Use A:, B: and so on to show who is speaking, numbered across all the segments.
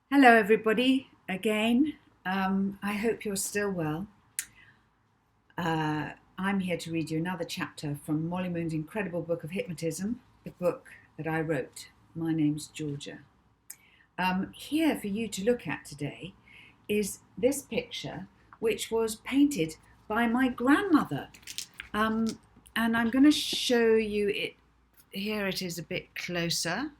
A: Hello, everybody, again. I hope you're still well. I'm here to read you another chapter from Molly Moon's incredible book of Hypnotism, the book that I wrote. My name's Georgia. Here for you to look at today is this picture, which was painted by my grandmother. And I'm going to show you it. Here it is a bit closer.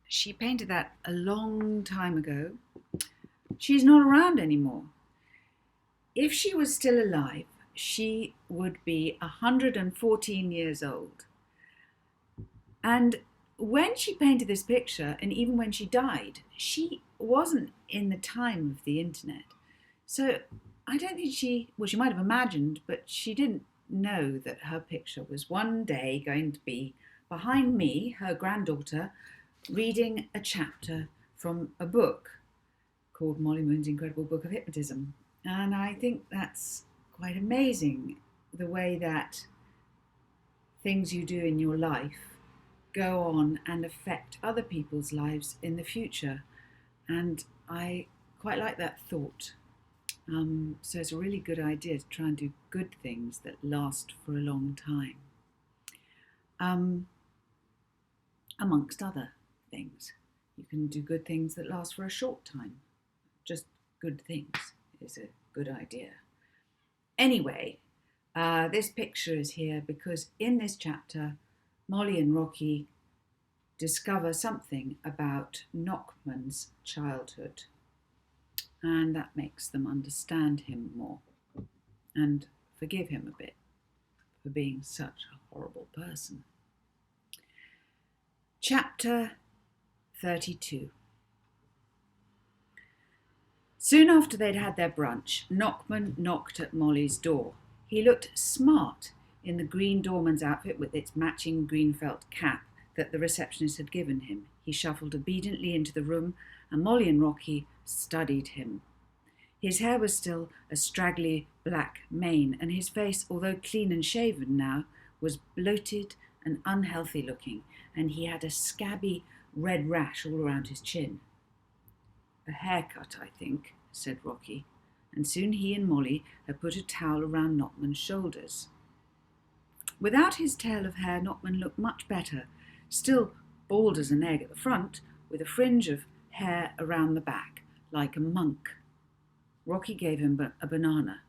A: She painted that a long time ago. She's not around anymore. If she was still alive, she would be 114 years old. And when she painted this picture, and even when she died, she wasn't in the time of the internet. So I don't think she might have imagined, but she didn't know that her picture was one day going to be behind me, her granddaughter, reading a chapter from a book called Molly Moon's incredible book of Hypnotism. And I think that's quite amazing, the way that things you do in your life go on and affect other people's lives in the future. And I quite like that thought. So it's a really good idea to try and do good things that last for a long time. Amongst other things, you can do good things that last for a short time. Just good things is a good idea. Anyway, this picture is here because in this chapter, Molly and Rocky discover something about Nachman's childhood, and that makes them understand him more and forgive him a bit for being such a horrible person. Chapter 32. Soon after they'd had their brunch, Nachman knocked at Molly's door. He looked smart in the green doorman's outfit with its matching green felt cap that the receptionist had given him. He shuffled obediently into the room, and Molly and Rocky studied him. His hair was still a straggly black mane, and his face, although clean and shaven now, was bloated and unhealthy looking, and he had a scabby red rash all around his chin. A haircut, I think, said Rocky, and soon he and Molly had put a towel around Nachman's shoulders. Without his tail of hair, Nachman looked much better, still bald as an egg at the front, with a fringe of hair around the back, like a monk. Rocky gave him a banana.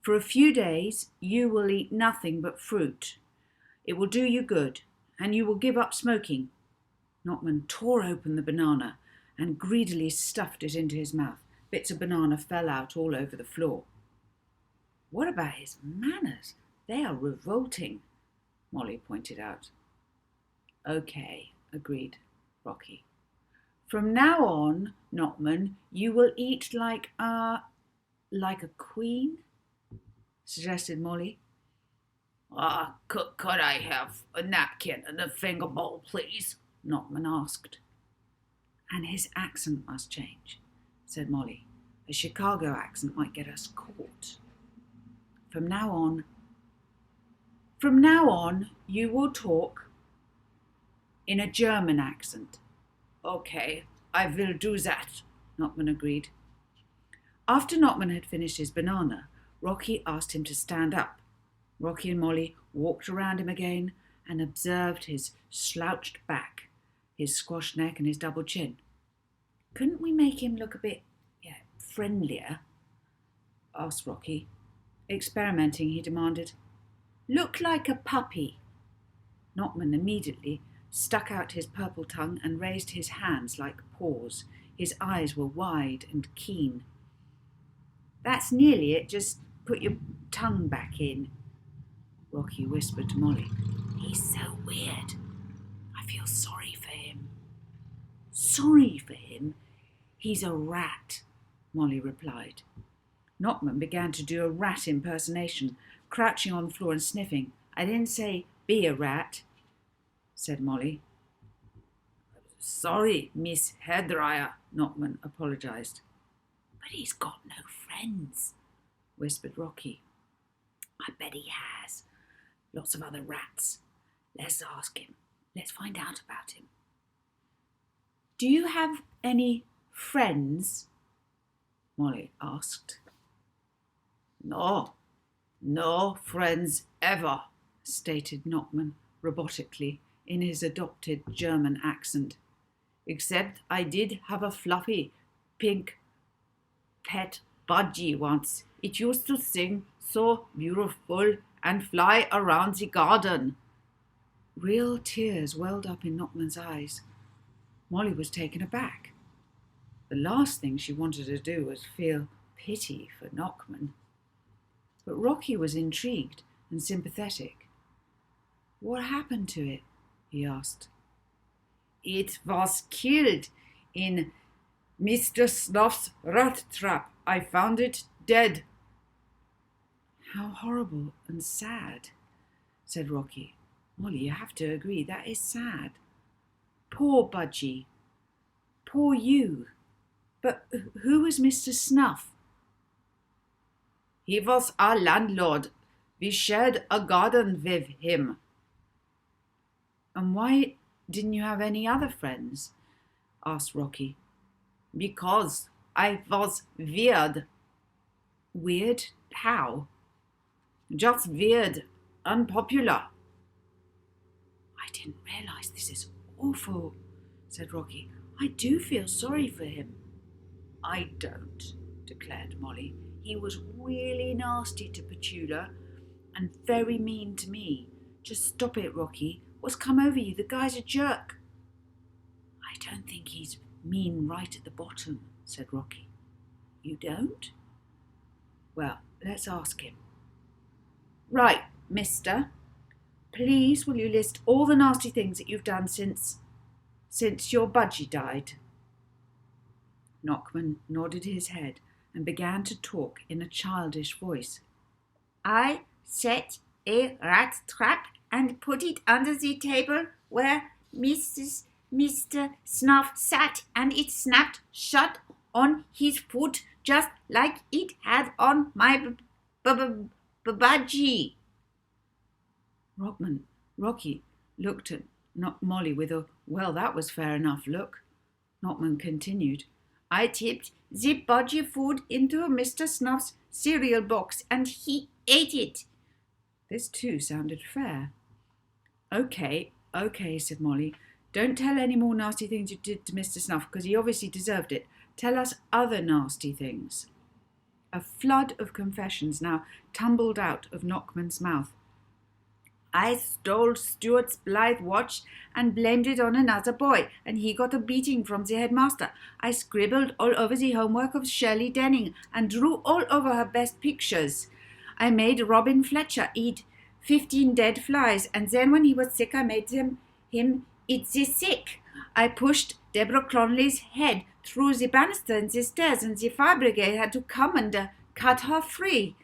A: For a few days you will eat nothing but fruit. It will do you good, and you will give up smoking. Nachman tore open the banana and greedily stuffed it into his mouth. Bits of banana fell out all over the floor. What about his manners? They are revolting, Molly pointed out. Okay, agreed Rocky. From now on, Nachman, you will eat like a queen, suggested Molly.
B: Could I have a napkin and a finger bowl, please? Nachman asked.
A: And his accent must change, said Molly. A Chicago accent might get us caught. From now on, you will talk in a German accent.
B: Okay, I will do that,
A: Nachman agreed. After Nachman had finished his banana, Rocky asked him to stand up. Rocky and Molly walked around him again and observed his slouched back, his squashed neck and his double chin. Couldn't we make him look a bit friendlier? Asked Rocky. Experimenting, he demanded. Look like a puppy. Nachman immediately stuck out his purple tongue and raised his hands like paws. His eyes were wide and keen. That's nearly it. Just put your tongue back in, Rocky whispered to Molly. He's so weird. I feel sorry for him. Sorry for him? He's a rat, Molly replied. Nachman began to do a rat impersonation, crouching on the floor and sniffing. I didn't say be a rat, said Molly.
B: Sorry, Miss Hairdryer, Nachman apologised.
A: But he's got no friends, whispered Rocky. I bet he has. Lots of other rats. Let's ask him. Let's find out about him. Do you have any friends? Molly asked.
B: No, no friends ever,
A: stated Nachman robotically in his adopted German accent.
B: Except I did have a fluffy, pink pet budgie once. It used to sing so beautiful and fly around the garden.
A: Real tears welled up in Nachman's eyes. Molly was taken aback. The last thing she wanted to do was feel pity for Nachman. But Rocky was intrigued and sympathetic. What happened to it? He asked.
B: It was killed in Mr. Snuff's rat trap. I found it dead.
A: How horrible and sad, said Rocky. Molly, you have to agree, that is sad. Poor Budgie. Poor you. But who was Mr. Snuff?
B: He was our landlord. We shared a garden with him.
A: And why didn't you have any other friends? Asked Rocky.
B: Because I was weird.
A: Weird? How?
B: Just weird. Unpopular.
A: I didn't realise this is awful, said Rocky. I do feel sorry for him. I don't, declared Molly. He was really nasty to Petula and very mean to me. Just stop it, Rocky. What's come over you? The guy's a jerk. I don't think he's mean right at the bottom, said Rocky. You don't? Well, let's ask him. Right, mister. Please will you list all the nasty things that you've done since your budgie died? Nachman nodded his head and began to talk in a childish voice.
C: I set a rat trap and put it under the table where Mr. Snuff sat, and it snapped shut on his foot just like it had on my budgie.
A: Rocky looked at Molly with a, well, that was fair enough look. Nachman continued.
C: I tipped the budgie food into Mr. Snuff's cereal box, and he ate it.
A: This too sounded fair. Okay, said Molly. Don't tell any more nasty things you did to Mr. Snuff, because he obviously deserved it. Tell us other nasty things. A flood of confessions now tumbled out of Nachman's mouth.
C: I stole Stuart's Blythe watch and blamed it on another boy, and he got a beating from the headmaster. I scribbled all over the homework of Shirley Denning and drew all over her best pictures. I made Robin Fletcher eat 15 dead flies, and then when he was sick I made him eat the sick. I pushed Deborah Clonley's head through the banister in the stairs, and the fire brigade had to come and cut her free.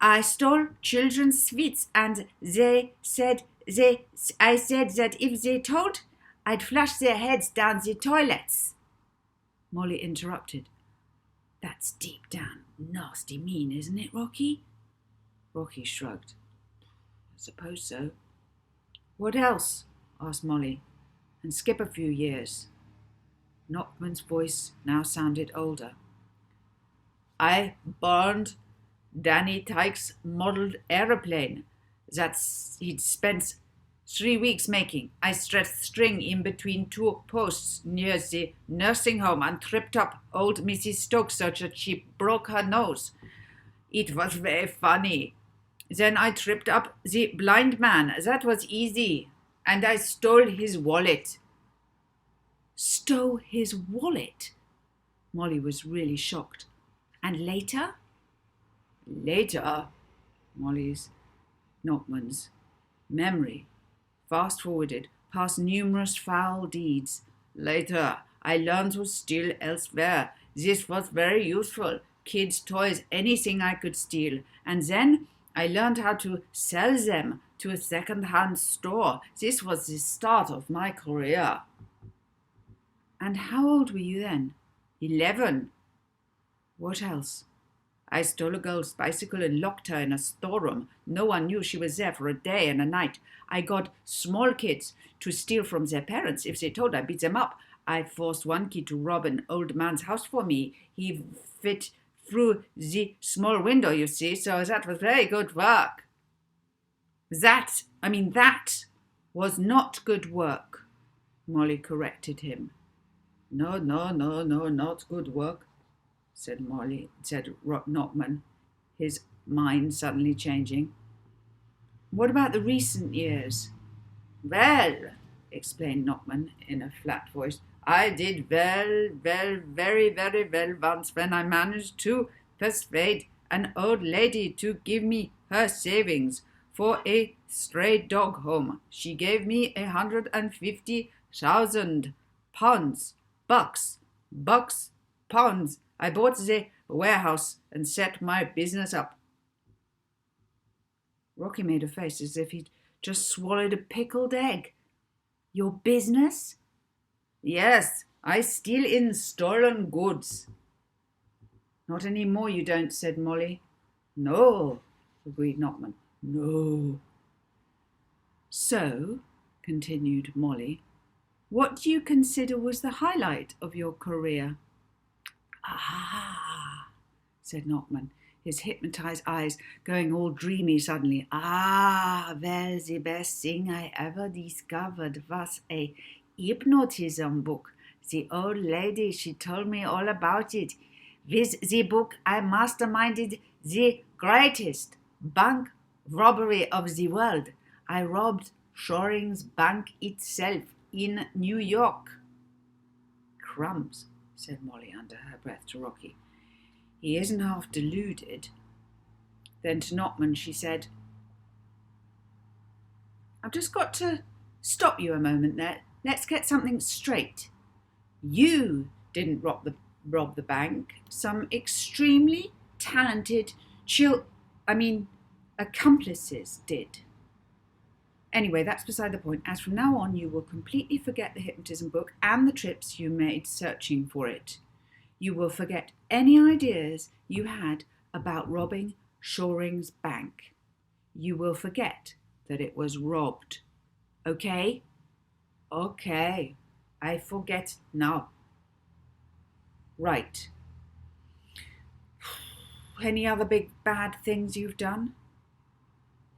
C: I stole children's sweets, and I said that if they told, I'd flush their heads down the toilets.
A: Molly interrupted. That's deep down nasty mean, isn't it, Rocky? Rocky shrugged. I suppose so. What else? Asked Molly, and skip a few years. Nachman's voice now sounded older.
B: I burned Danny Tyke's modelled aeroplane that he'd spent 3 weeks making. I stretched string in between 2 posts near the nursing home and tripped up old Mrs. Stokes so that she broke her nose. It was very funny. Then I tripped up the blind man. That was easy. And I stole his wallet.
A: Stole his wallet? Molly was really shocked. And later?
B: Later,
A: Nachman's memory fast-forwarded past numerous foul deeds.
B: Later, I learned to steal elsewhere. This was very useful. Kids' toys, anything I could steal. And then I learned how to sell them to a second-hand store. This was the start of my career.
A: And how old were you then?
B: 11.
A: What else?
B: I stole a girl's bicycle and locked her in a storeroom. No one knew she was there for a day and a night. I got small kids to steal from their parents. If they told, I beat them up. I forced one kid to rob an old man's house for me. He fit through the small window, you see, so that was very good work.
A: That was not good work, Molly corrected him.
B: No, not good work, said Nachman, his mind suddenly changing.
A: What about the recent years?
B: Well, explained Nachman in a flat voice, I did very, very well once when I managed to persuade an old lady to give me her savings for a stray dog home. She gave me 150,000 pounds, pounds. I bought the warehouse and set my business up.
A: Rocky made a face as if he'd just swallowed a pickled egg. Your business?
B: Yes, I steal in stolen goods.
A: Not any more you don't, said Molly.
B: No, agreed Nachman. No.
A: So, continued Molly, what do you consider was the highlight of your career?
B: Ah, said Nachman, his hypnotized eyes going all dreamy suddenly. Well, the best thing I ever discovered was a hypnotism book. The old lady, she told me all about it. With the book, I masterminded the greatest bank robbery of the world. I robbed Shoring's bank itself in New York.
A: Crumbs, said Molly under her breath to Rocky. He isn't half deluded. Then to Nachman she said, I've just got to stop you a moment there. Let's get something straight. You didn't rob the bank. Some extremely talented accomplices did. Anyway, that's beside the point. As from now on, you will completely forget the hypnotism book and the trips you made searching for it. You will forget any ideas you had about robbing Shoring's bank. You will forget that it was robbed. Okay?
B: Okay, I forget now.
A: Right. Any other big bad things you've done?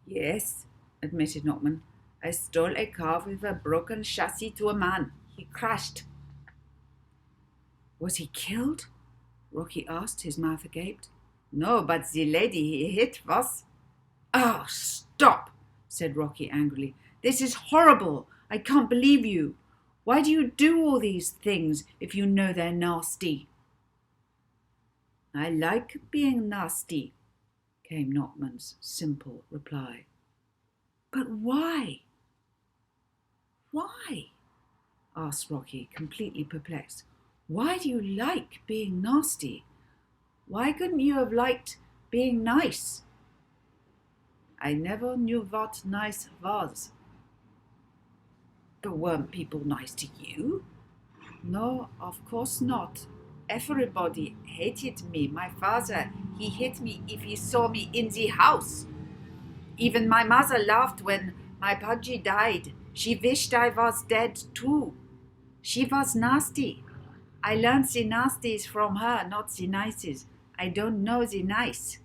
B: Yes, admitted Nachman. I stole a car with a broken chassis to a man. He crashed.
A: Was he killed? Rocky asked, his mouth agape.
B: No, but the lady he hit was.
A: Oh, stop, said Rocky angrily. This is horrible. I can't believe you. Why do you do all these things if you know they're nasty?
B: I like being nasty, came
A: Nachman's simple reply. But why? Why? Asked Rocky, completely perplexed. Why do you like being nasty? Why couldn't you have liked being nice?
B: I never knew what nice was.
A: But weren't people nice to you?
B: No, of course not. Everybody hated me. My father, he hit me if he saw me in the house. Even my mother laughed when my Pudgy died. She wished I was dead too. She was nasty. I learned the nasties from her, not the nices. I don't know the nice.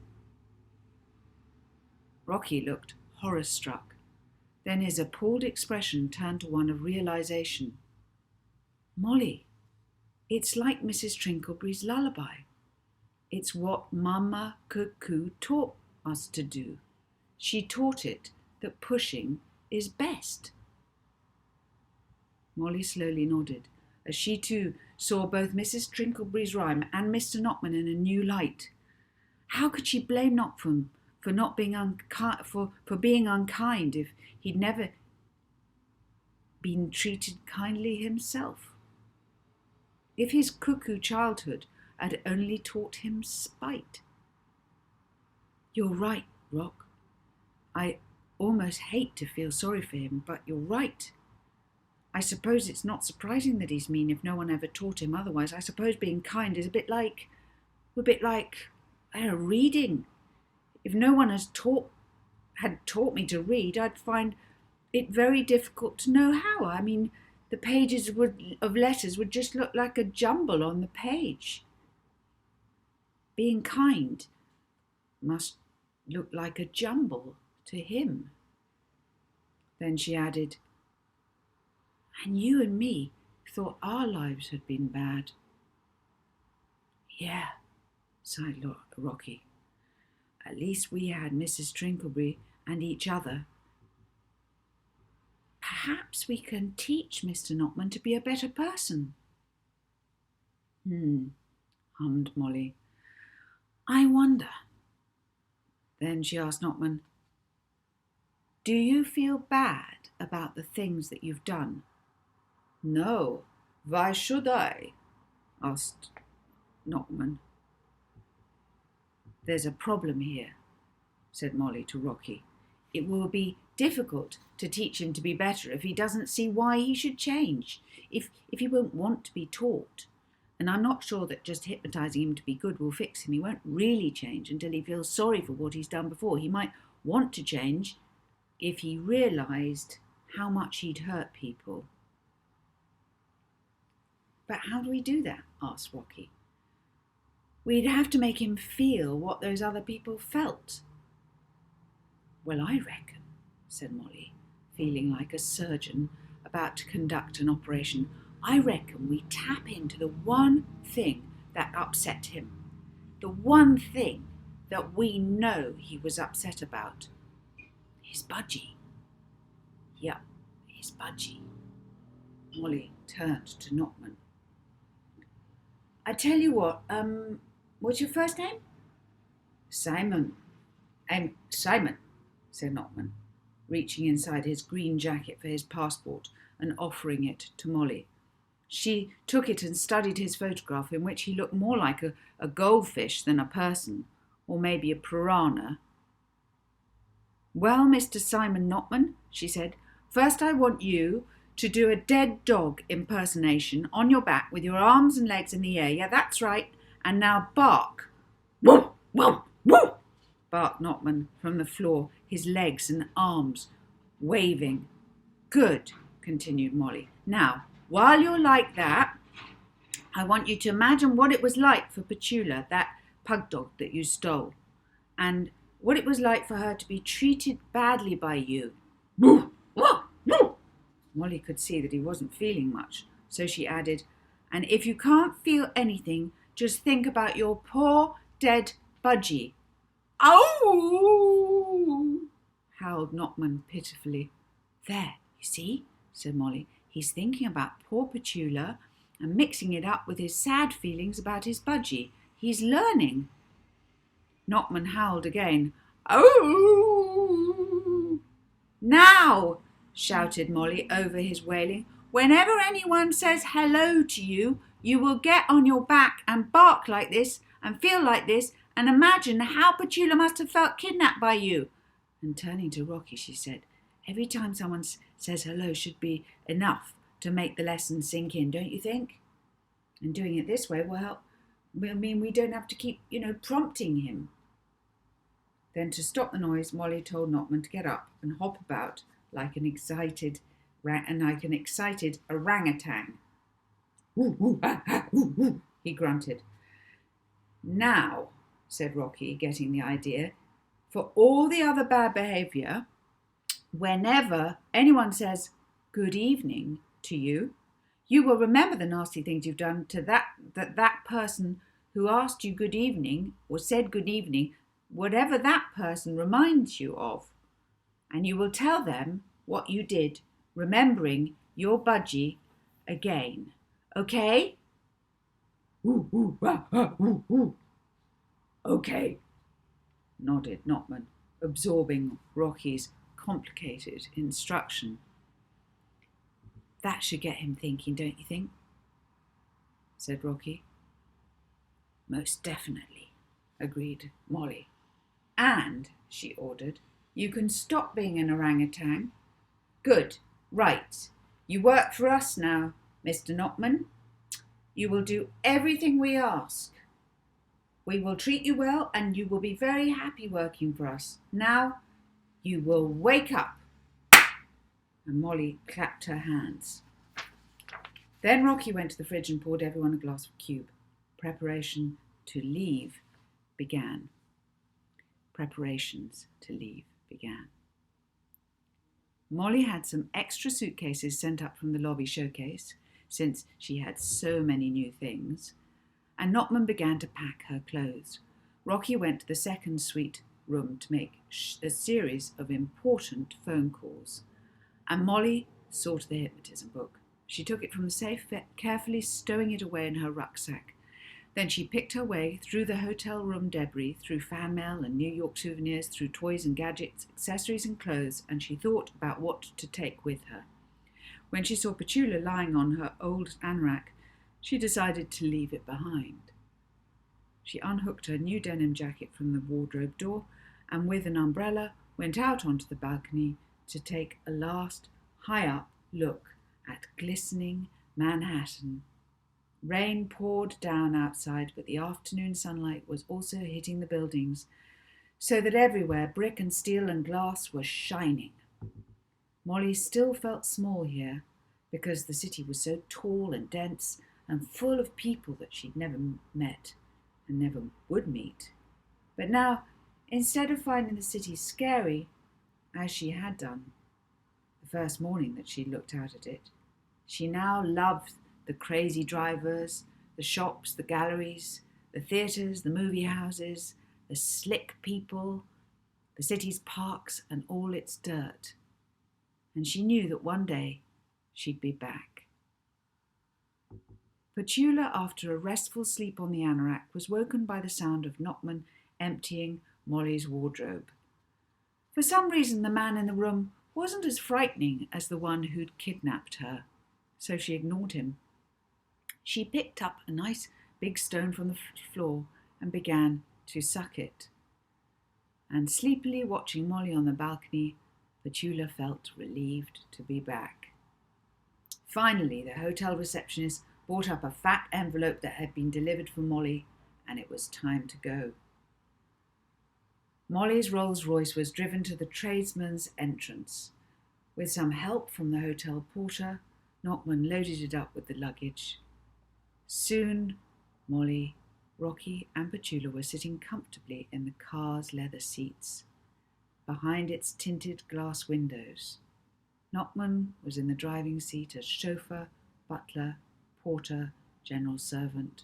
A: Rocky looked horror-struck. Then his appalled expression turned to one of realization. Molly, it's like Mrs. Trinkleberry's lullaby. It's what Mama Cuckoo taught us to do. She taught it that pushing is best. Molly slowly nodded, as she too saw both Mrs. Trinkleberry's rhyme and Mr. Nachman in a new light. How could she blame Nachman for not being being unkind if he'd never been treated kindly himself? If his cuckoo childhood had only taught him spite? You're right, Rock. I almost hate to feel sorry for him, but you're right. I suppose it's not surprising that he's mean if no one ever taught him otherwise. I suppose being kind is a bit like reading. If no one had taught me to read, I'd find it very difficult to know how. I mean, The pages of letters would just look like a jumble on the page. Being kind must look like a jumble to him. Then she added, and you and me thought our lives had been bad. Yeah, sighed Rocky. At least we had Mrs. Trinkleby and each other. Perhaps we can teach Mr. Nachman to be a better person. Hummed Molly. I wonder. Then she asked Nachman, do you feel bad about the things that you've done? No, why should I? Asked Nachman. There's a problem here, said Molly to Rocky. It will be difficult to teach him to be better if he doesn't see why he should change, if he won't want to be taught. And I'm not sure that just hypnotising him to be good will fix him. He won't really change until he feels sorry for what he's done before. He might want to change if he realised how much he'd hurt people. But how do we do that? Asked Rocky. We'd have to make him feel what those other people felt. Well, I reckon, said Molly, feeling like a surgeon about to conduct an operation, I reckon we tap into the one thing that upset him, the one thing that we know he was upset about. His budgie. Yup, his budgie. Molly turned to Nachman. I tell you what, what's your first name? Simon. Simon, said Nachman, reaching inside his green jacket for his passport and offering it to Molly. She took it and studied his photograph, in which he looked more like a goldfish than a person, or maybe a piranha. Well, Mr. Simon Nachman, she said, first I want you to do a dead dog impersonation on your back with your arms and legs in the air. Yeah, that's right. And now bark. Woo, woo, woo, barked Nachman from the floor, his legs and arms waving. Good, continued Molly. Now, while you're like that, I want you to imagine what it was like for Petula, that pug dog that you stole, and what it was like for her to be treated badly by you. Woo, woo, woo. Molly could see that he wasn't feeling much, so she added, and if you can't feel anything, just think about your poor dead budgie. Ow! Howled Nachman pitifully. There, you see, said Molly. He's thinking about poor Petula and mixing it up with his sad feelings about his budgie. He's learning. Nachman howled again. Oh! Now, shouted Molly over his wailing, whenever anyone says hello to you, you will get on your back and bark like this and feel like this and imagine how Petula must have felt kidnapped by you. And turning to Rocky, she said, every time someone says hello should be enough to make the lesson sink in, don't you think? And doing it this way will help. I mean, we don't have to keep, prompting him. Then to stop the noise, Molly told Nachman to get up and hop about like an excited orangutan. He grunted. Now, said Rocky, getting the idea, for all the other bad behaviour, whenever anyone says good evening to you, you will remember the nasty things you've done to that person who asked you good evening or said good evening, whatever that person reminds you of. And you will tell them what you did, remembering your budgie again. Okay? Okay, nodded Nachman, absorbing Rocky's complicated instruction. That should get him thinking, don't you think? Said Rocky. Most definitely, agreed Molly. And, she ordered, you can stop being an orangutan. Good, right. You work for us now, Mr. Nachman. You will do everything we ask. We will treat you well and you will be very happy working for us. Now, you will wake up. And Molly clapped her hands. Then Rocky went to the fridge and poured everyone a glass of cube. Preparation to leave began. Preparations to leave began. Molly had some extra suitcases sent up from the lobby showcase, since she had so many new things, and Nachman began to pack her clothes. Rocky went to the second suite room to make a series of important phone calls, and Molly saw to the hypnotism book. She took it from the safe, carefully stowing it away in her rucksack. Then she picked her way through the hotel room debris, through fan mail and New York souvenirs, through toys and gadgets, accessories and clothes, and she thought about what to take with her. When she saw Petula lying on her old anorak, she decided to leave it behind. She unhooked her new denim jacket from the wardrobe door and with an umbrella went out onto the balcony to take a last high-up look at glistening Manhattan. Rain poured down outside, but the afternoon sunlight was also hitting the buildings, so that everywhere brick and steel and glass were shining. Molly still felt small here, because the city was so tall and dense and full of people that she'd never met and never would meet. But now, instead of finding the city scary, as she had done the first morning that she looked out at it, she now loved the crazy drivers, the shops, the galleries, the theatres, the movie houses, the slick people, the city's parks and all its dirt. And she knew that one day she'd be back. Petula, after a restful sleep on the anorak, was woken by the sound of Nachman emptying Molly's wardrobe. For some reason, the man in the room wasn't as frightening as the one who'd kidnapped her, so she ignored him. She picked up a nice big stone from the floor and began to suck it. And sleepily watching Molly on the balcony, Petula felt relieved to be back. Finally, the hotel receptionist brought up a fat envelope that had been delivered for Molly, and it was time to go. Molly's Rolls-Royce was driven to the tradesman's entrance. With some help from the hotel porter, Nachman loaded it up with the luggage. Soon, Molly, Rocky and Petula were sitting comfortably in the car's leather seats, behind its tinted glass windows. Nachman was in the driving seat as chauffeur, butler, porter, general servant,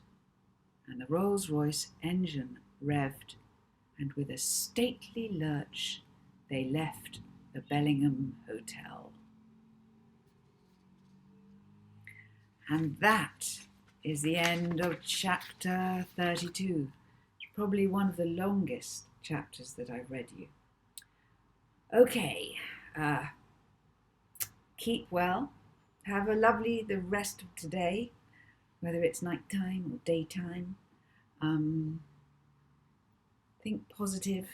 A: and the Rolls-Royce engine revved, and with a stately lurch they left the Bellingham Hotel. And that is the end of chapter 32. It's probably one of the longest chapters that I've read you. Okay, keep well. Have a lovely the rest of today, whether it's nighttime or daytime. Think positive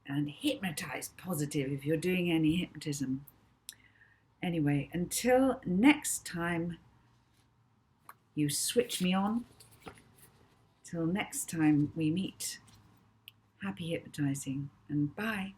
A: and hypnotize positive if you're doing any hypnotism. Anyway, until next time you switch me on, till next time we meet, happy hypnotizing and bye.